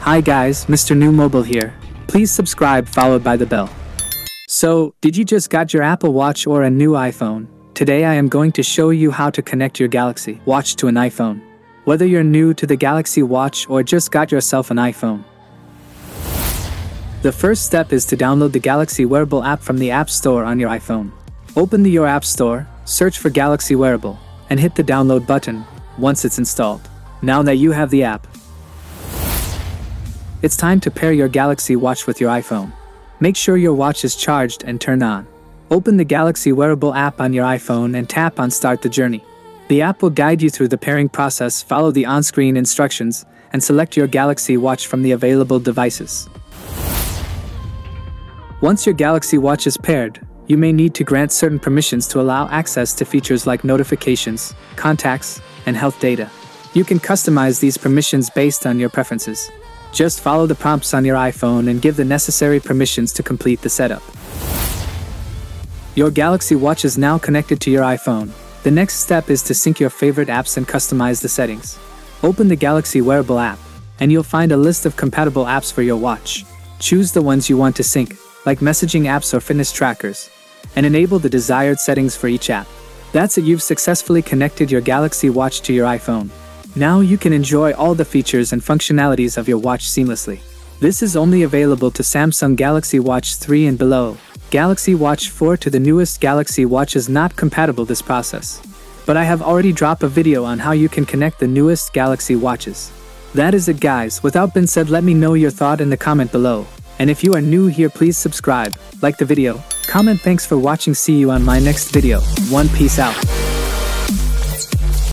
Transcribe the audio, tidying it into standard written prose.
Hi guys, Mrnewmobile here. Please subscribe followed by the bell. So, did you just got your Apple Watch or a new iPhone? Today I am going to show you how to connect your Galaxy Watch to an iPhone. Whether you're new to the Galaxy Watch or just got yourself an iPhone. The first step is to download the Galaxy Wearable app from the App Store on your iPhone. Open your App Store, search for Galaxy Wearable, and hit the download button once it's installed. Now that you have the app, it's time to pair your Galaxy Watch with your iPhone. Make sure your watch is charged and turned on. Open the Galaxy Wearable app on your iPhone and tap on Start the Journey. The app will guide you through the pairing process. Follow the on-screen instructions and select your Galaxy Watch from the available devices. Once your Galaxy Watch is paired, you may need to grant certain permissions to allow access to features like notifications, contacts, and health data. You can customize these permissions based on your preferences. Just follow the prompts on your iPhone and give the necessary permissions to complete the setup. Your Galaxy Watch is now connected to your iPhone. The next step is to sync your favorite apps and customize the settings. Open the Galaxy Wearable app, and you'll find a list of compatible apps for your watch. Choose the ones you want to sync, like messaging apps or fitness trackers, and enable the desired settings for each app. That's it, you've successfully connected your Galaxy Watch to your iPhone. Now you can enjoy all the features and functionalities of your watch seamlessly. This is only available to Samsung Galaxy Watch 3 and below. Galaxy Watch 4 to the newest Galaxy Watch is not compatible this process. But I have already dropped a video on how you can connect the newest Galaxy Watches. That is it guys, without being said, let me know your thought in the comment below. And if you are new here, please subscribe, like the video, comment. Thanks for watching, see you on my next video. Peace out.